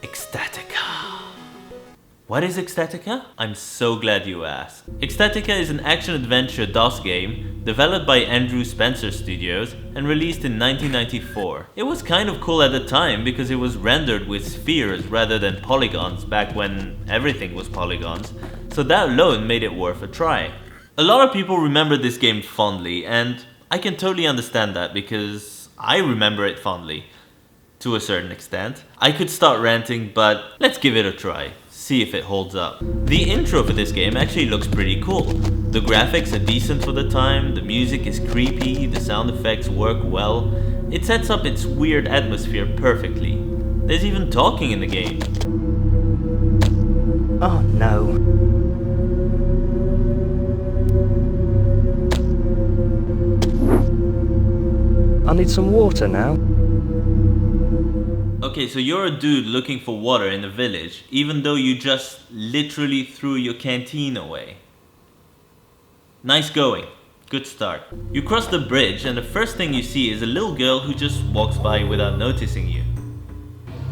Ecstatica. What is Ecstatica? I'm so glad you asked. Ecstatica is an action-adventure DOS game developed by Andrew Spencer Studios and released in 1994. It was kind of cool at the time because it was rendered with spheres rather than polygons back when everything was polygons, so that alone made it worth a try. A lot of people remember this game fondly, and I can totally understand that because I remember it fondly. To a certain extent. I could start ranting, but let's give it a try. See if it holds up. The intro for this game actually looks pretty cool. The graphics are decent for the time, the music is creepy, the sound effects work well. It sets up its weird atmosphere perfectly. There's even talking in the game. Oh no. I need some water now. Okay, so you're a dude looking for water in a village, even though you just literally threw your canteen away. Nice going. Good start. You cross the bridge and the first thing you see is a little girl who just walks by without noticing you.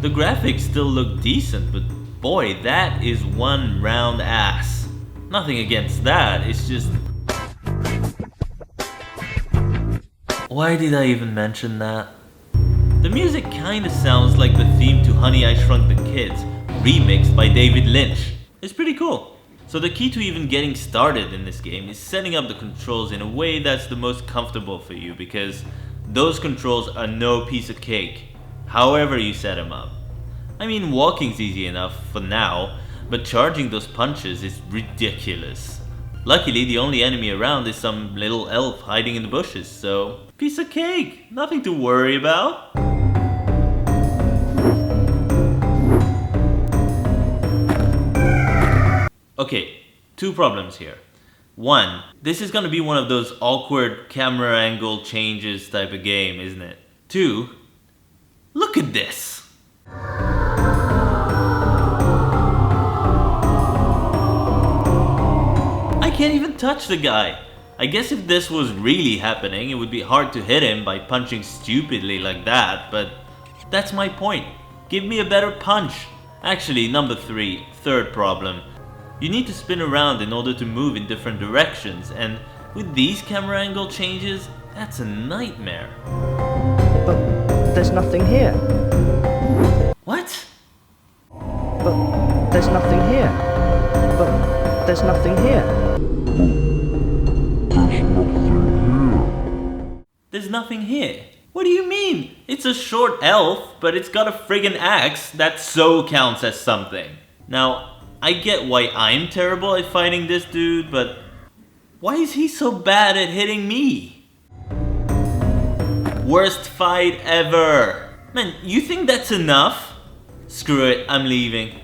The graphics still look decent, but boy, that is one round ass. Nothing against that, it's just... Why did I even mention that? The music kinda sounds like the theme to Honey, I Shrunk the Kids, remixed by David Lynch. It's pretty cool. So the key to even getting started in this game is setting up the controls in a way that's the most comfortable for you, because those controls are no piece of cake, however you set them up. I mean, walking's easy enough for now, but charging those punches is ridiculous. Luckily, the only enemy around is some little elf hiding in the bushes, so piece of cake, nothing to worry about. Okay, two problems here. One, this is gonna be one of those awkward camera angle changes type of game, isn't it? Two, look at this! I can't even touch the guy! I guess if this was really happening, it would be hard to hit him by punching stupidly like that, but that's my point. Give me a better punch! Actually, number three, third problem. You need to spin around in order to move in different directions, and with these camera angle changes, that's a nightmare. But there's nothing here. What? But there's nothing here. But there's nothing here. There's nothing here. What do you mean? It's a short elf, but it's got a friggin' axe that so counts as something. Now, I get why I'm terrible at fighting this dude, but why is he so bad at hitting me? Worst fight ever. Man, you think that's enough? Screw it, I'm leaving.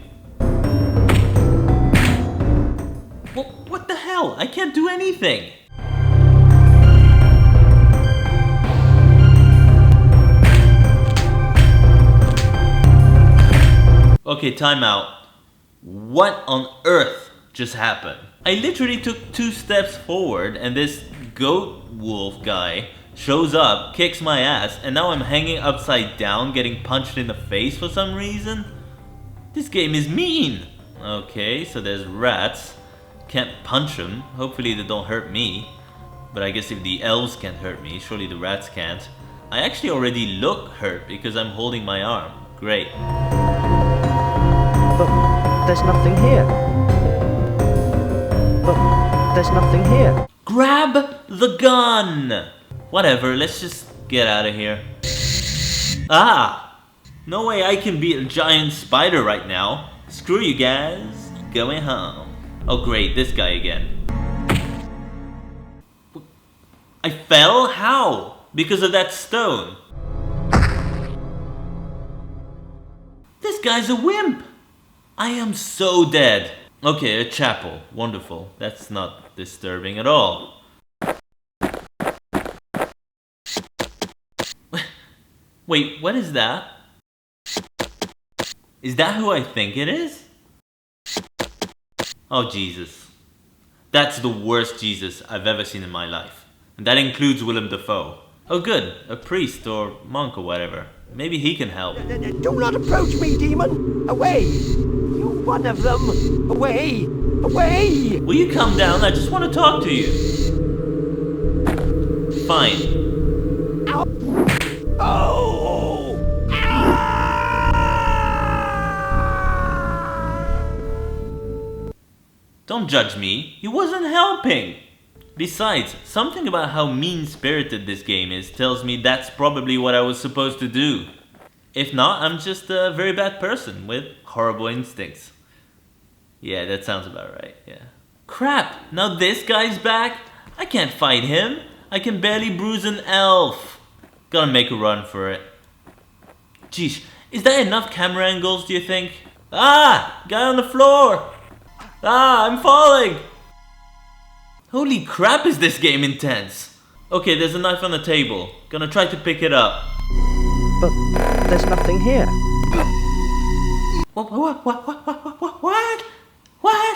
What the hell? I can't do anything. Okay, time out. What on earth just happened? I literally took 2 steps forward and this goat wolf guy shows up, kicks my ass, and now I'm hanging upside down getting punched in the face for some reason? This game is mean! Okay, so there's rats. Can't punch them. Hopefully they don't hurt me. But I guess if the elves can't hurt me, surely the rats can't. I actually already look hurt because I'm holding my arm. Great. But there's nothing here. But there's nothing here. Grab the gun! Whatever, let's just get out of here. Ah! No way I can beat a giant spider right now. Screw you guys. Going home. Oh great, this guy again. I fell? How? Because of that stone. This guy's a wimp! I am so dead. Okay, a chapel. Wonderful. That's not disturbing at all. Wait, what is that? Is that who I think it is? Oh, Jesus. That's the worst Jesus I've ever seen in my life. And that includes Willem Dafoe. Oh good, a priest or monk or whatever. Maybe he can help. Do not approach me, demon! Away! You're one of them! Away! Away! Will you come down? I just want to talk to you. Fine. Ow. Oh! Don't judge me. He wasn't helping. Besides, something about how mean-spirited this game is tells me that's probably what I was supposed to do. If not, I'm just a very bad person with horrible instincts. Yeah, that sounds about right, yeah. Crap! Now this guy's back? I can't fight him. I can barely bruise an elf. Gotta make a run for it. Jeez, is that enough camera angles, do you think? Ah! Guy on the floor! Ah, I'm falling! Holy crap, is this game intense! Okay, there's a knife on the table. Gonna try to pick it up. But there's nothing here. What?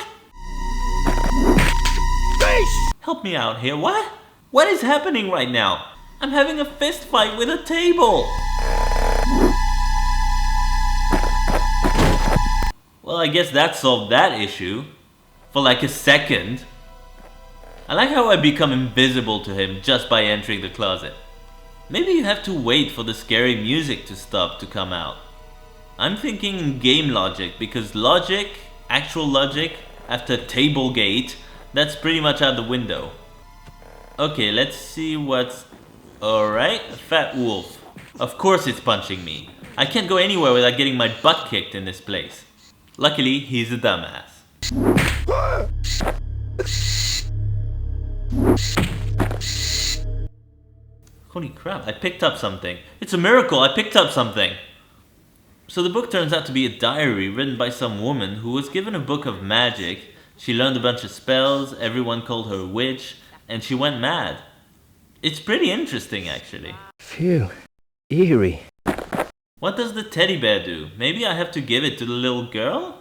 Face! Help me out here, what? What is happening right now? I'm having a fist fight with a table! Well, I guess that solved that issue. For like a second. I like how I become invisible to him just by entering the closet. Maybe you have to wait for the scary music to stop to come out. I'm thinking in game logic, because logic, actual logic, after table gate, that's pretty much out the window. Okay, let's see what's... Alright, a fat wolf. Of course it's punching me. I can't go anywhere without getting my butt kicked in this place. Luckily, he's a dumbass. Holy crap, I picked up something. It's a miracle, I picked up something. So the book turns out to be a diary written by some woman who was given a book of magic. She learned a bunch of spells, everyone called her a witch, and she went mad. It's pretty interesting, actually. Phew. Eerie. What does the teddy bear do? Maybe I have to give it to the little girl?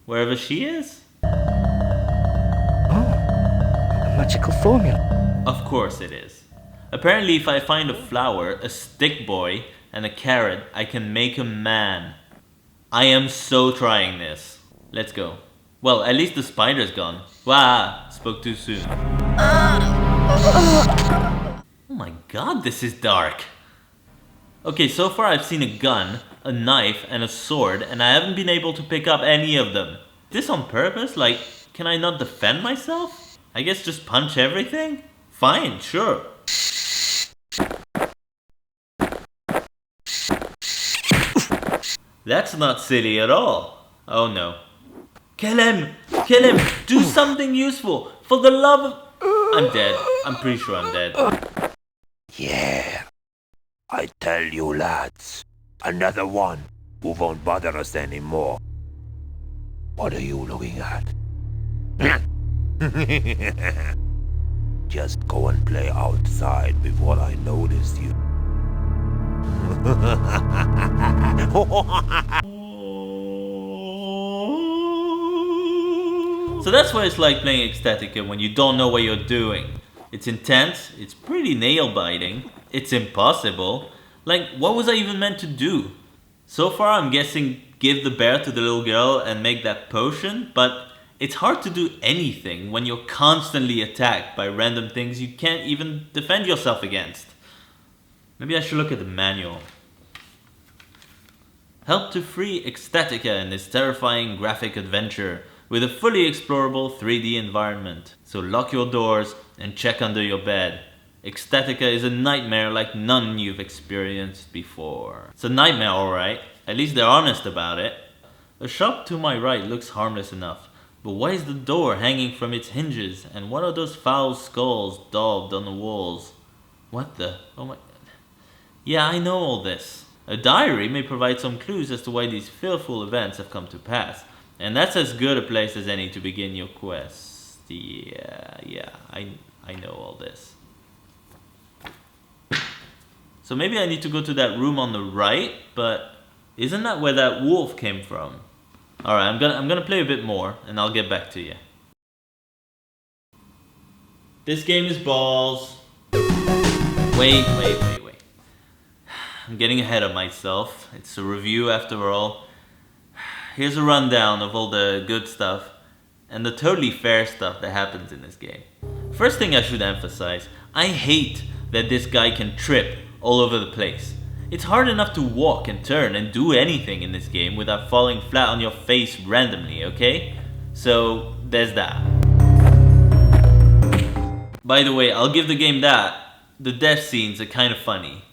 Wherever she is? Oh. A magical formula. Of course it is. Apparently if I find a flower, a stick boy, and a carrot, I can make a man. I am so trying this. Let's go. Well, at least the spider's gone. Wah! Spoke too soon. Oh my god, this is dark. Okay, so far I've seen a gun, a knife, and a sword, and I haven't been able to pick up any of them. This on purpose? Like, can I not defend myself? I guess just punch everything? Fine, sure. That's not silly at all. Oh no. Kill him! Kill him! Do something useful! For the love of... I'm dead. I'm pretty sure I'm dead. Yeah. I tell you, lads. Another one who won't bother us anymore. What are you looking at? Just go and play outside before I notice you. So that's what it's like playing Ecstatica when you don't know what you're doing. It's intense, it's pretty nail-biting, it's impossible. Like, what was I even meant to do? So far I'm guessing give the bear to the little girl and make that potion, but it's hard to do anything when you're constantly attacked by random things you can't even defend yourself against. Maybe I should look at the manual. Help to free Ecstatica in this terrifying graphic adventure with a fully explorable 3D environment. So lock your doors and check under your bed. Ecstatica is a nightmare like none you've experienced before. It's a nightmare, alright. At least they're honest about it. A shop to my right looks harmless enough. But why is the door hanging from its hinges? And what are those foul skulls daubed on the walls? What the? Oh my... Yeah, I know all this. A diary may provide some clues as to why these fearful events have come to pass. And that's as good a place as any to begin your quest. Yeah, I know all this. So maybe I need to go to that room on the right, but isn't that where that wolf came from? Alright, I'm gonna play a bit more, and I'll get back to you. This game is balls. Wait. I'm getting ahead of myself. It's a review after all. Here's a rundown of all the good stuff and the totally fair stuff that happens in this game. First thing I should emphasize, I hate that this guy can trip all over the place. It's hard enough to walk and turn and do anything in this game without falling flat on your face randomly, okay? So there's that. By the way, I'll give the game that. The death scenes are kind of funny.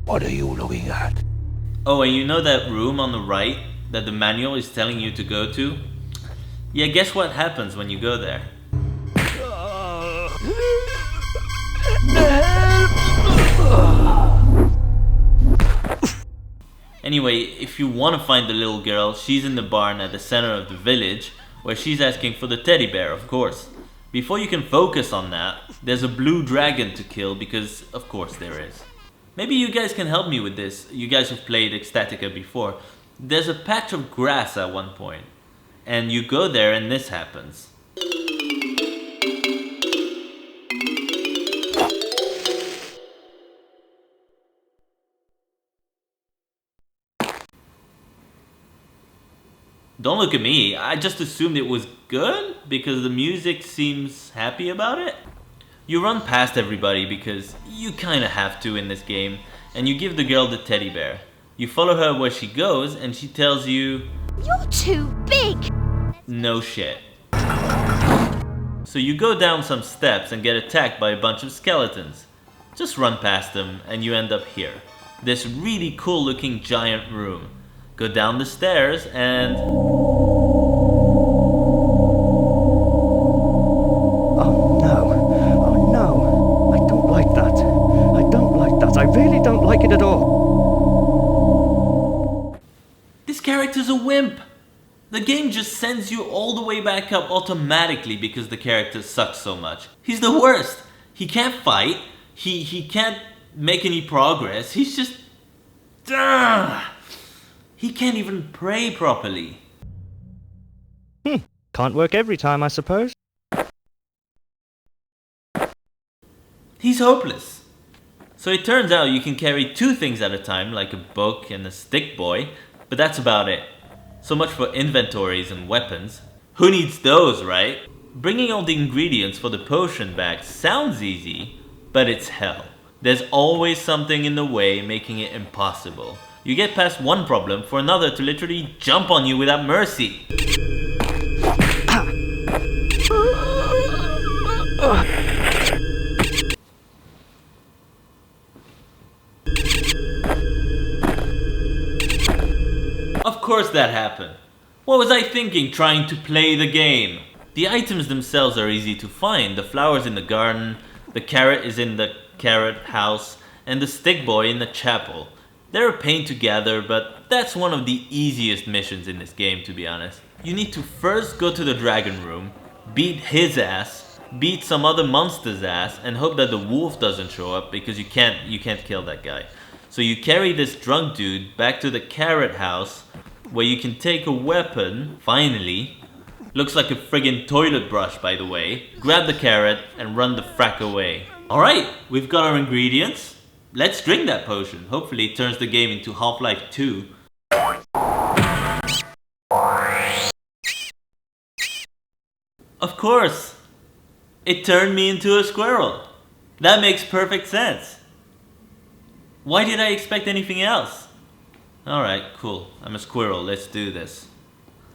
What are you looking at? Oh, and you know that room on the right that the manual is telling you to go to? Yeah, guess what happens when you go there? Anyway, if you want to find the little girl, she's in the barn at the center of the village, where she's asking for the teddy bear, of course. Before you can focus on that, there's a blue dragon to kill, because of course there is. Maybe you guys can help me with this, you guys have played Ecstatica before. There's a patch of grass at one point, and you go there and this happens. Don't look at me, I just assumed it was good because the music seems happy about it. You run past everybody because you kinda have to in this game, and you give the girl the teddy bear. You follow her where she goes and she tells you, "You're too big!" no shit. So you go down some steps and get attacked by a bunch of skeletons. Just run past them and you end up here. This really cool looking giant room. Go down the stairs and... Oh no, I don't like that. I don't like that. I really don't like it at all. This character's a wimp! The game just sends you all the way back up automatically because the character sucks so much. He's the worst! He can't fight, he can't make any progress, he's just... He can't even pray properly. Can't work every time, I suppose. He's hopeless. So it turns out you can carry 2 things at a time, like a book and a stick boy, but that's about it. So much for inventories and weapons. Who needs those, right? Bringing all the ingredients for the potion back sounds easy, but it's hell. There's always something in the way, making it impossible. You get past one problem for another to literally jump on you without mercy. Of course that happened. What was I thinking trying to play the game? The items themselves are easy to find. The flowers in the garden, the carrot is in the carrot house, and the stick boy in the chapel. They're a pain to gather, but that's one of the easiest missions in this game, to be honest. You need to first go to the dragon room, beat his ass, beat some other monster's ass, and hope that the wolf doesn't show up because you can't kill that guy. So you carry this drunk dude back to the carrot house, where you can take a weapon, finally. Looks like a friggin' toilet brush, by the way. Grab the carrot and run the frack away. Alright, we've got our ingredients. Let's drink that potion. Hopefully it turns the game into Half-Life 2. Of course! It turned me into a squirrel. That makes perfect sense. Why did I expect anything else? Alright, cool. I'm a squirrel. Let's do this.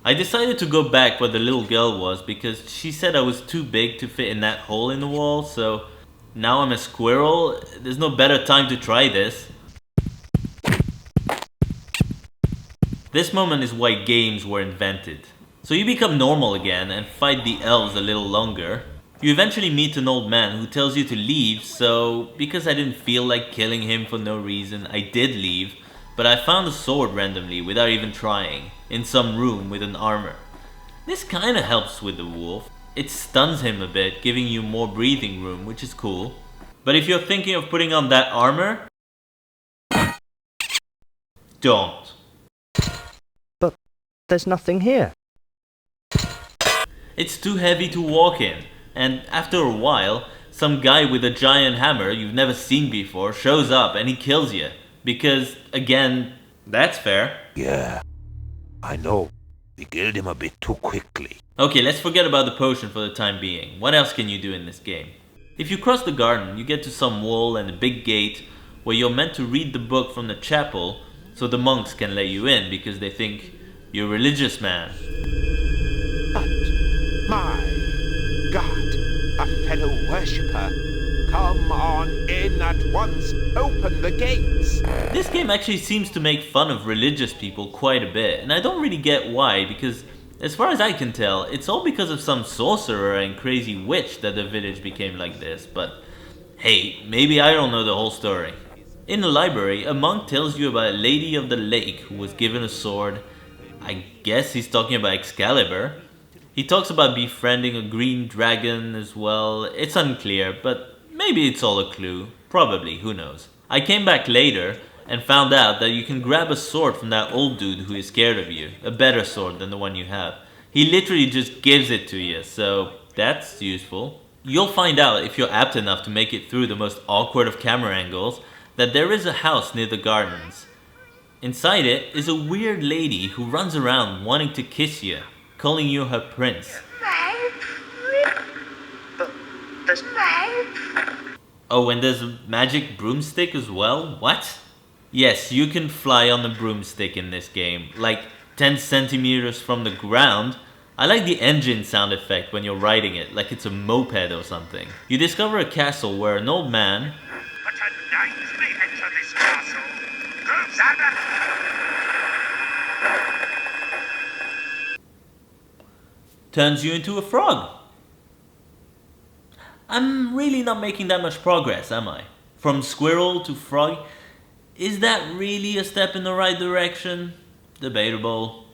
I decided to go back where the little girl was because she said I was too big to fit in that hole in the wall, so... Now I'm a squirrel, there's no better time to try this. This moment is why games were invented. So you become normal again and fight the elves a little longer. You eventually meet an old man who tells you to leave, so because I didn't feel like killing him for no reason, I did leave. But I found a sword randomly without even trying, in some room with an armor. This kinda helps with the wolf. It stuns him a bit, giving you more breathing room, which is cool. But if you're thinking of putting on that armor, don't. But there's nothing here. It's too heavy to walk in, and after a while, some guy with a giant hammer you've never seen before shows up and he kills you. Because, again, that's fair. Yeah, I know. We killed him a bit too quickly. Okay, let's forget about the potion for the time being. What else can you do in this game? If you cross the garden, you get to some wall and a big gate where you're meant to read the book from the chapel so the monks can let you in because they think you're a religious man. But, my God, a fellow worshipper. Come on in at once. Open the gates. This game actually seems to make fun of religious people quite a bit, and I don't really get why, because as far as I can tell, it's all because of some sorcerer and crazy witch that the village became like this, but hey, maybe I don't know the whole story. In the library, a monk tells you about a lady of the lake who was given a sword. I guess he's talking about Excalibur. He talks about befriending a green dragon as well. It's unclear, but maybe it's all a clue. Probably, who knows. I came back later and found out that you can grab a sword from that old dude who is scared of you. A better sword than the one you have. He literally just gives it to you, so that's useful. You'll find out, if you're apt enough to make it through the most awkward of camera angles, that there is a house near the gardens. Inside it is a weird lady who runs around wanting to kiss you, calling you her prince. But there's Oh, and there's a magic broomstick as well? What? Yes, you can fly on the broomstick in this game, like 10 centimeters from the ground. I like the engine sound effect when you're riding it, like it's a moped or something. You discover a castle where an old man But a knight may enter this castle. Girls and turns you into a frog. I'm really not making that much progress, am I? From squirrel to frog? Is that really a step in the right direction? Debatable.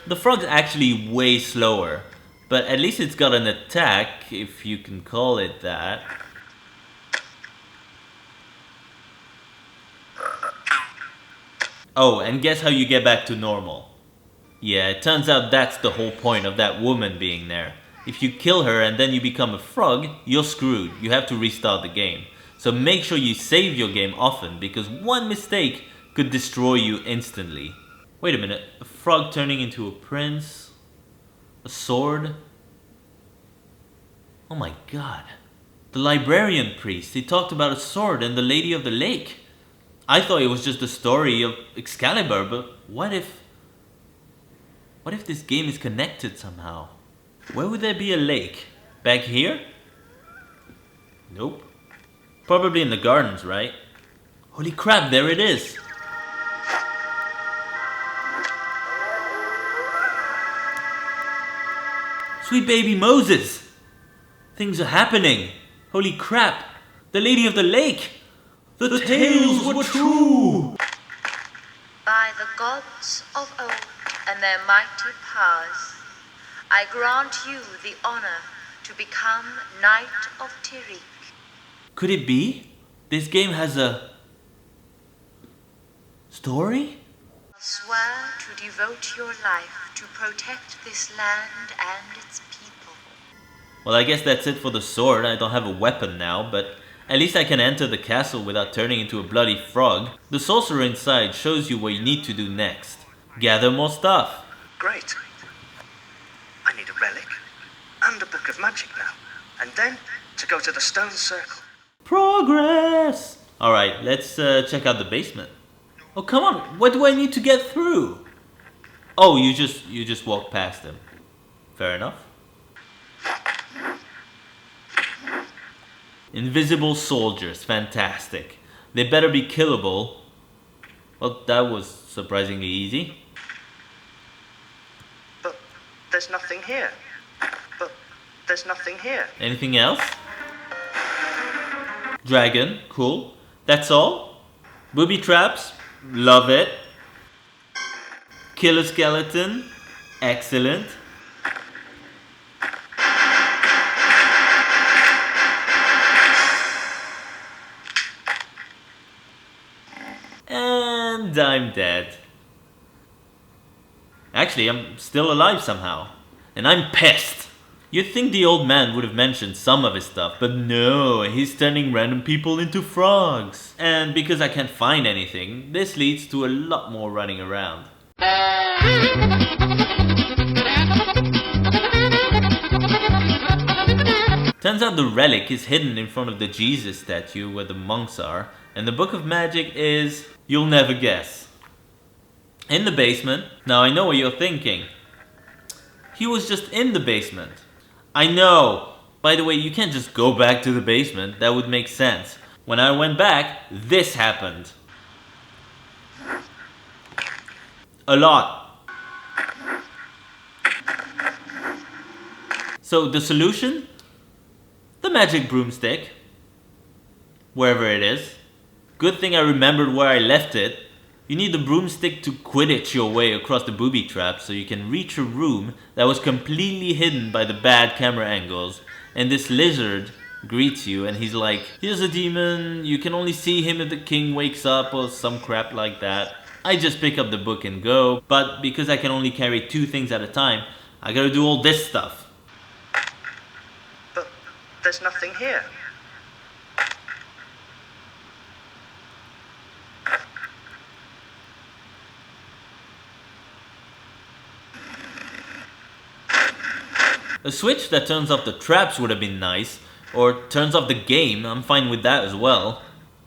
The frog's actually way slower, but at least it's got an attack, if you can call it that. Oh, and guess how you get back to normal? Yeah, it turns out that's the whole point of that woman being there. If you kill her and then you become a frog, you're screwed. You have to restart the game. So make sure you save your game often, because one mistake could destroy you instantly. Wait a minute, a frog turning into a prince? A sword? Oh my god. The librarian priest, he talked about a sword and the lady of the lake. I thought it was just the story of Excalibur, but what if this game is connected somehow? Where would there be a lake? Back here? Nope. Probably in the gardens, right? Holy crap, there it is! Sweet baby Moses! Things are happening! Holy crap! The Lady of the Lake! The tales were true! By the gods of old and their mighty powers, I grant you the honor to become Knight of Tyrik. Could it be? This game has a story? Swear to devote your life to protect this land and its people. Well, I guess that's it for the sword. I don't have a weapon now, but at least I can enter the castle without turning into a bloody frog. The sorcerer inside shows you what you need to do next. Gather more stuff. Great. I need a relic and a book of magic now. And then to go to the stone circle. Progress! Alright, let's check out the basement. Oh, come on. What do I need to get through? Oh, you just walk past them. Fair enough. Invisible soldiers. Fantastic. They better be killable. Well, that was surprisingly easy. But there's nothing here. But there's nothing here. Anything else? Dragon. Cool. That's all? Booby traps. Love it. Killer skeleton. Excellent. And I'm dead. Actually, I'm still alive somehow. And I'm pissed. You'd think the old man would have mentioned some of his stuff, but no, he's turning random people into frogs. And because I can't find anything, this leads to a lot more running around. Turns out the relic is hidden in front of the Jesus statue where the monks are, and the Book of Magic is, you'll never guess, in the basement. Now I know what you're thinking. He was just in the basement. I know! By the way, you can't just go back to the basement, that would make sense. When I went back, this happened. A lot. So the solution? The magic broomstick. Wherever it is. Good thing I remembered where I left it. You need the broomstick to Quidditch your way across the booby trap so you can reach a room that was completely hidden by the bad camera angles. And this lizard greets you and he's like, here's a demon, you can only see him if the king wakes up or some crap like that. I just pick up the book and go, but because I can only carry 2 things at a time, I gotta do all this stuff. But there's nothing here. A switch that turns off the traps would have been nice, or turns off the game, I'm fine with that as well.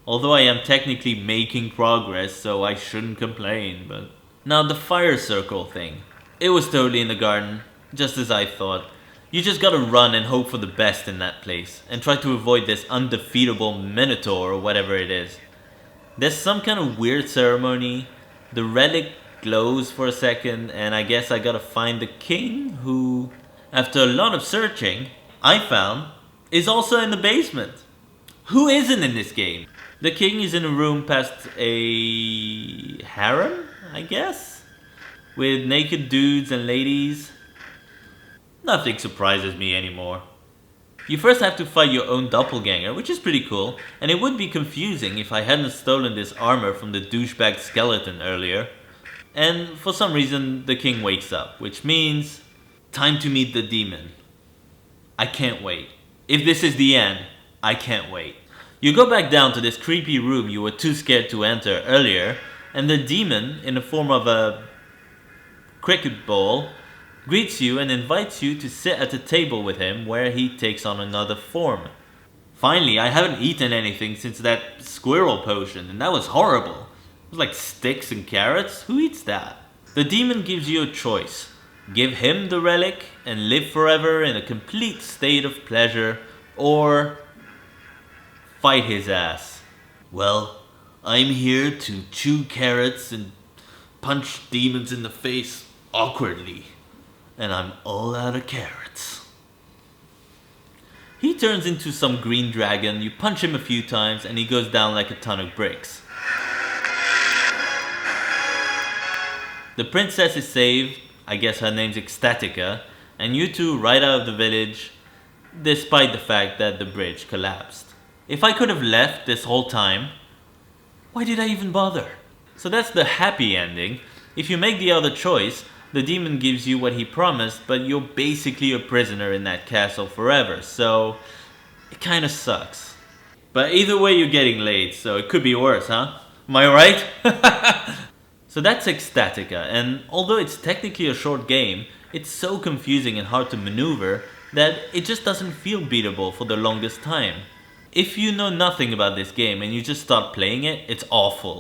Although I am technically making progress, so I shouldn't complain, but... Now the fire circle thing. It was totally in the garden, just as I thought. You just gotta run and hope for the best in that place, and try to avoid this undefeatable minotaur or whatever it is. There's some kind of weird ceremony, the relic glows for a second, and I guess I gotta find the king, who... after a lot of searching, I found, is also in the basement. Who isn't in this game? The king is in a room past a harem, I guess? With naked dudes and ladies. Nothing surprises me anymore. You first have to fight your own doppelganger, which is pretty cool, and it would be confusing if I hadn't stolen this armor from the douchebag skeleton earlier. And for some reason, the king wakes up, which means... time to meet the demon. I can't wait. If this is the end, I can't wait. You go back down to this creepy room you were too scared to enter earlier, and the demon, in the form of a cricket ball, greets you and invites you to sit at the table with him where he takes on another form. Finally, I haven't eaten anything since that squirrel potion, and that was horrible. It was like sticks and carrots. Who eats that? The demon gives you a choice. Give him the relic and live forever in a complete state of pleasure, or fight his ass. Well, I'm here to chew carrots and punch demons in the face awkwardly, and I'm all out of carrots. He turns into some green dragon, you punch him a few times, and he goes down like a ton of bricks. The princess is saved. I guess her name's Ecstatica, and you two ride out of the village, despite the fact that the bridge collapsed. If I could have left this whole time, why did I even bother? So that's the happy ending. If you make the other choice, the demon gives you what he promised, but you're basically a prisoner in that castle forever, so it kinda sucks. But either way you're getting laid, so it could be worse, huh? Am I right? So that's Ecstatica, and although it's technically a short game, it's so confusing and hard to maneuver that it just doesn't feel beatable for the longest time. If you know nothing about this game and you just start playing it, it's awful.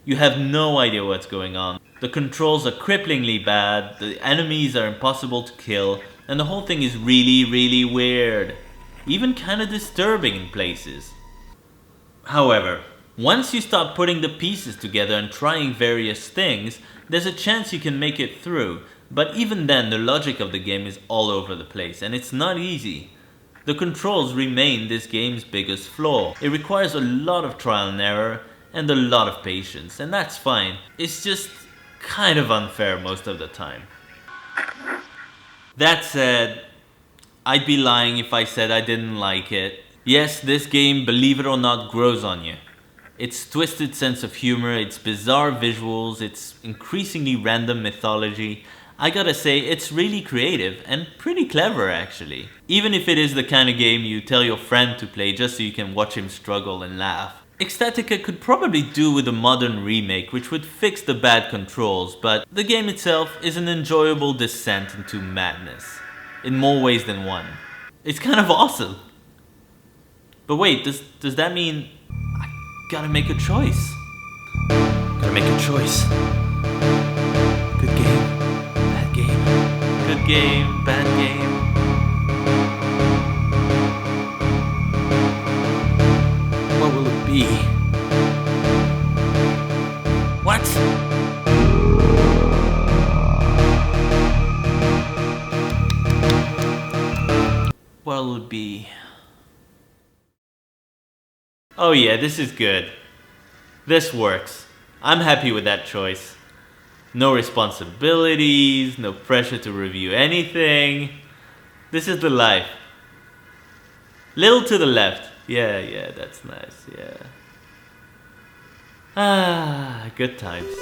You have no idea what's going on. The controls are cripplingly bad, the enemies are impossible to kill, and the whole thing is really weird. Even kinda disturbing in places. However, once you start putting the pieces together and trying various things, there's a chance you can make it through, but even then the logic of the game is all over the place, and it's not easy. The controls remain this game's biggest flaw. It requires a lot of trial and error, and a lot of patience, and that's fine. It's just kind of unfair most of the time. That said, I'd be lying if I said I didn't like it. Yes, this game, believe it or not, grows on you. Its twisted sense of humor, its bizarre visuals, its increasingly random mythology. I gotta say, it's really creative and pretty clever actually. Even if it is the kind of game you tell your friend to play just so you can watch him struggle and laugh. Ecstatica could probably do with a modern remake which would fix the bad controls, but the game itself is an enjoyable descent into madness. In more ways than one. It's kind of awesome. But wait, does that mean I gotta make a choice? Gotta make a choice. Good game, bad game. Good game, bad game. What will it be? What? What will it be? Oh yeah, this is good. This works. I'm happy with that choice. No responsibilities, no pressure to review anything. This is the life. Little to the left. Yeah, that's nice, yeah. Ah, good times.